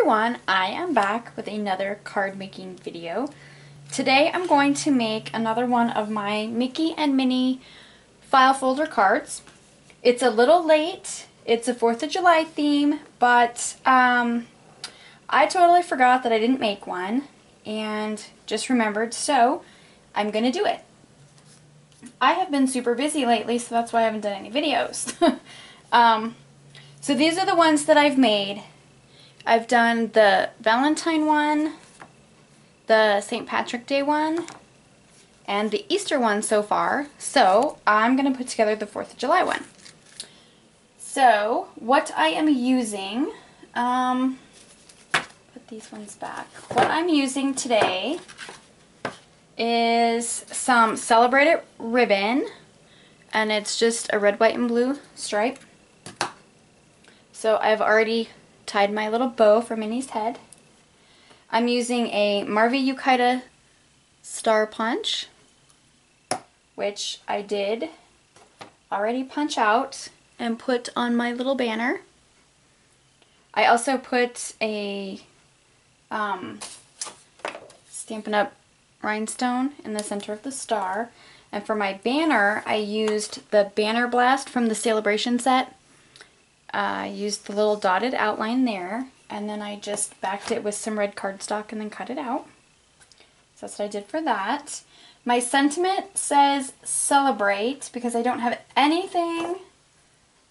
everyone, I am back with another card making video. Today I'm going to make another one of my Mickey and Minnie file folder cards. It's a little late, it's a 4th of July theme, but I totally forgot that I didn't make one and just remembered, so I'm gonna do it. I have been super busy lately, so that's why I haven't done any videos. So these are the ones that I've made. I've done the Valentine one, the St. Patrick Day one, and the Easter one so far. So I'm going to put together the 4th of July one. So what I am using, put these ones back. What I'm using today is some Celebrate It ribbon, and it's just a red, white, and blue stripe. So I've already tied my little bow for Minnie's head. I'm using a Marvy Yukaita star punch, which I did already punch out and put on my little banner. I also put a Stampin' Up! Rhinestone in the center of the star. And for my banner, I used the Banner Blast from the Celebration set. I used the little dotted outline there, and then I just backed it with some red cardstock and then cut it out. So that's what I did for that. My sentiment says celebrate because I don't have anything,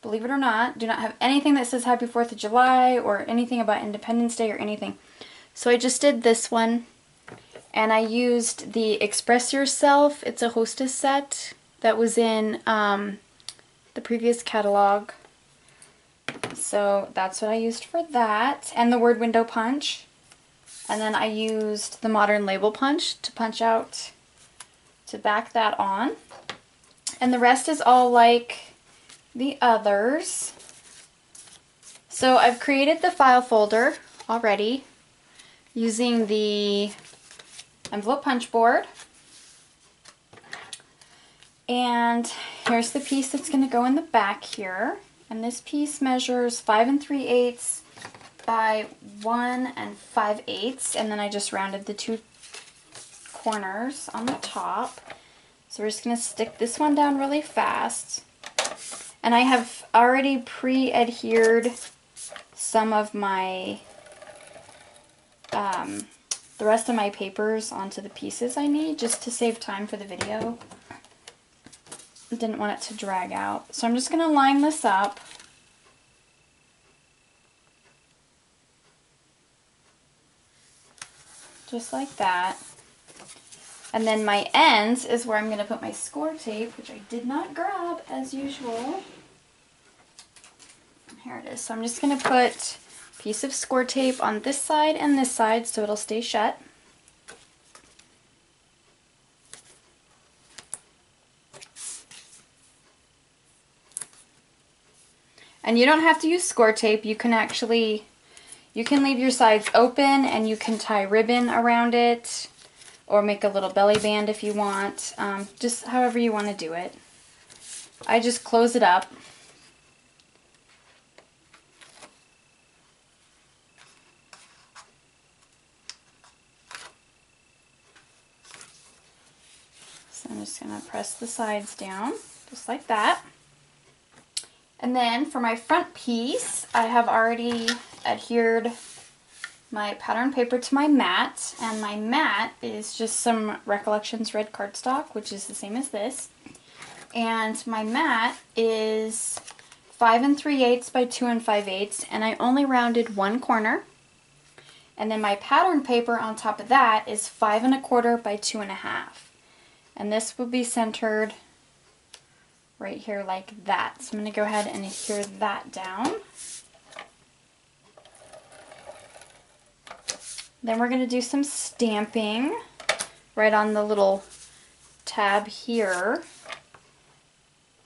believe it or not, do not have anything that says Happy 4th of July or anything about Independence Day or anything. So I just did this one, and I used the Express Yourself, it's a hostess set that was in the previous catalog. So that's what I used for that, and the word window punch. And then I used the modern label punch to punch out, to back that on. And the rest is all like the others. So I've created the file folder already using the envelope punch board. And here's the piece that's going to go in the back here. And this piece measures 5 3/8 by 1 5/8, and then I just rounded the 2 corners on the top. So we're just going to stick this one down really fast. And I have already pre-adhered some of my, the rest of my papers onto the pieces I need, just to save time for the video. Didn't want it to drag out. So I'm just going to line this up. Just like that. And then my ends is where I'm going to put my score tape, which I did not grab as usual. Here it is. So I'm just going to put a piece of score tape on this side and this side so it'll stay shut. And you don't have to use score tape. You can actually, you can leave your sides open and you can tie ribbon around it or make a little belly band if you want. Just however you want to do it. I just close it up. So I'm just going to press the sides down just like that. And then for my front piece, I have already adhered my pattern paper to my mat, and my mat is just some Recollections red cardstock, which is the same as this. And my mat is 5 3/8 by 2 5/8, and I only rounded 1 corner. And then my pattern paper on top of that is 5 1/4 by 2 1/2. And this will be centered right here like that. So I'm going to go ahead and adhere that down. Then we're going to do some stamping right on the little tab here.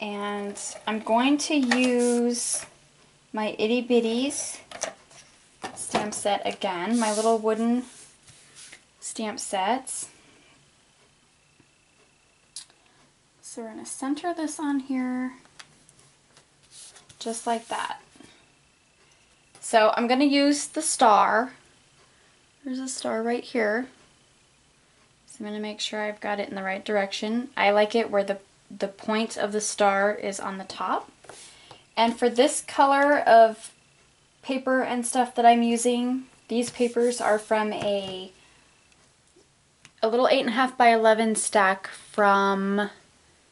And I'm going to use my Itty Bitties stamp set again, my little wooden stamp sets. So we're going to center this on here, just like that. So I'm going to use the star. There's a star right here. So I'm going to make sure I've got it in the right direction. I like it where the point of the star is on the top. And for this color of paper and stuff that I'm using, these papers are from a little 8.5 by 11 stack from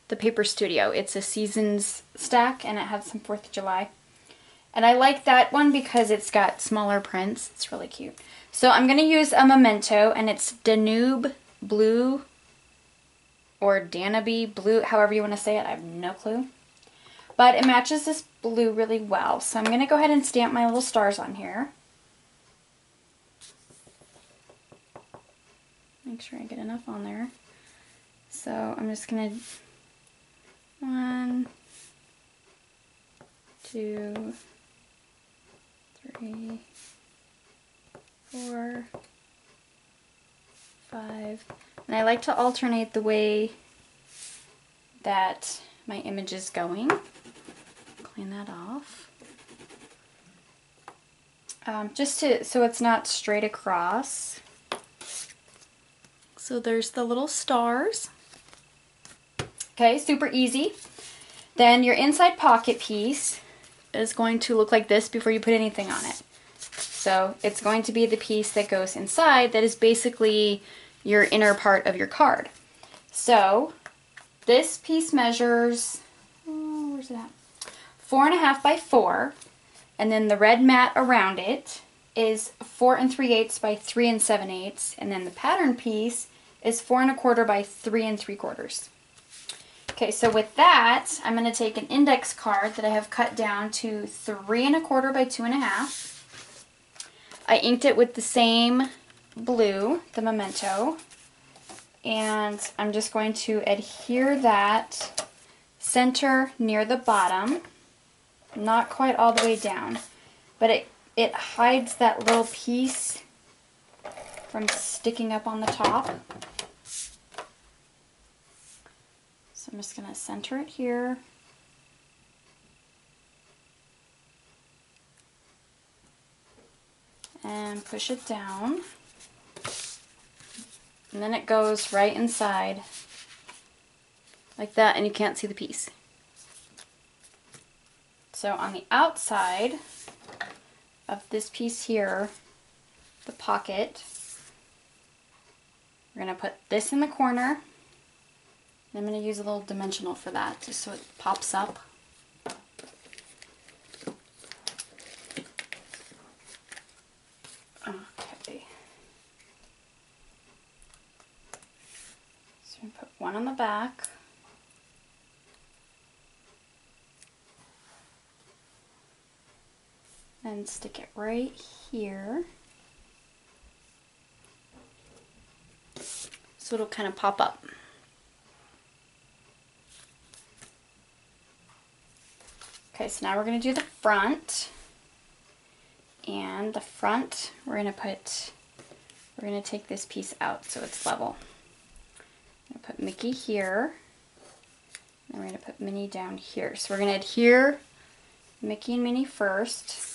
the Paper Studio. It's a Seasons stack and it has some 4th of July. And I like that one because it's got smaller prints. It's really cute. So I'm going to use a Memento, and it's Danube Blue or Danube Blue, however you want to say it. I have no clue. But it matches this blue really well. So I'm going to go ahead and stamp my little stars on here. Make sure I get enough on there. So I'm just going to 1, 2, 3, 4, 5. And I like to alternate the way that my image is going. Clean that off. Just so it's not straight across. So there's the little stars. Okay, super easy. Then your inside pocket piece is going to look like this before you put anything on it. So it's going to be the piece that goes inside that is basically your inner part of your card. So this piece measures, where's it at? 4.5 by 4, and then the red mat around it is 4 3/8 by 3 7/8, and then the pattern piece is 4 1/4 by 3 3/4. Okay, so with that, I'm going to take an index card that I have cut down to 3 1/4 by 2 1/2. I inked it with the same blue, the Memento, and I'm just going to adhere that center near the bottom, not quite all the way down, but it hides that little piece from sticking up on the top. So I'm just going to center it here. And push it down. And then it goes right inside like that, and you can't see the piece. So on the outside of this piece here, the pocket, we're going to put this in the corner. I'm going to use a little dimensional for that, just so it pops up. Okay. So we put one on the back. And stick it right here. So it'll kind of pop up. Okay, so now we're going to do the front. And the front, we're going to take this piece out so it's level. I'm going to put Mickey here. And we're going to put Minnie down here. So we're going to adhere Mickey and Minnie first.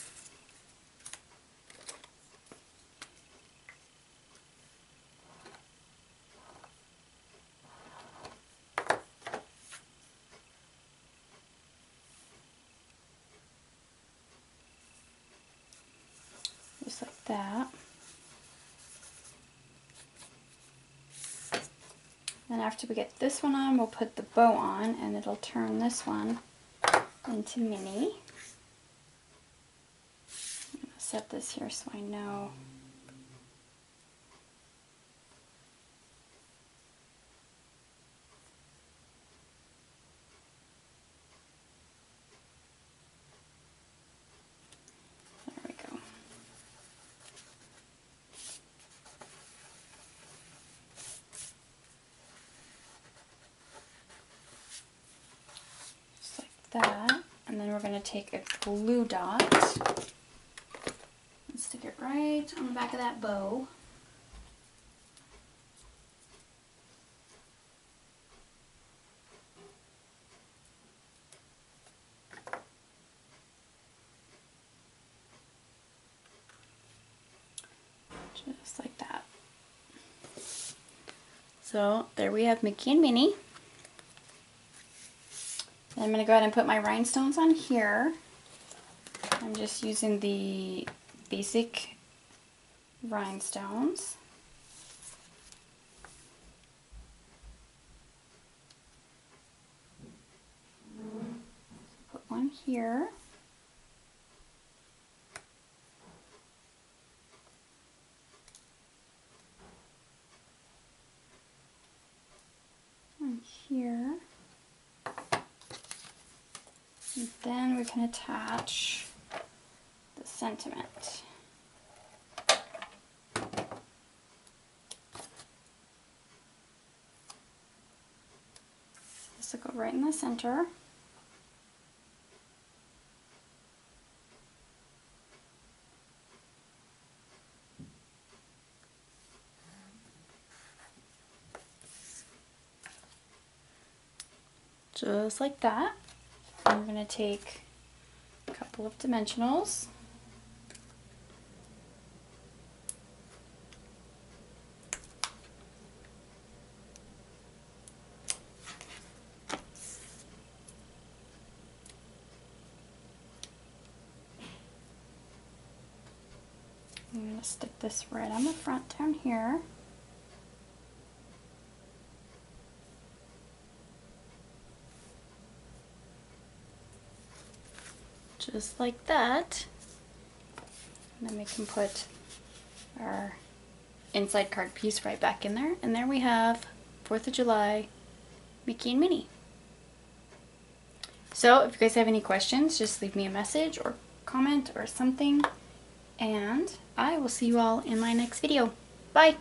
Just like that. Then after we get this one on, we'll put the bow on, and it'll turn this one into Minnie. I'm going to set this here so I know. That, and then we're going to take a glue dot and stick it right on the back of that bow. Just like that. So there we have Mickey and Minnie. And I'm going to go ahead and put my rhinestones on here. I'm just using the basic rhinestones. Put one here. One here. And then we can attach the sentiment. This will go right in the center. Just like that. And we're going to take a couple of dimensionals. I'm going to stick this right on the front down here. Just like that. And then we can put our inside card piece right back in there. And there we have 4th of July Mickey and Minnie. So if you guys have any questions, just leave me a message or comment or something. And I will see you all in my next video. Bye!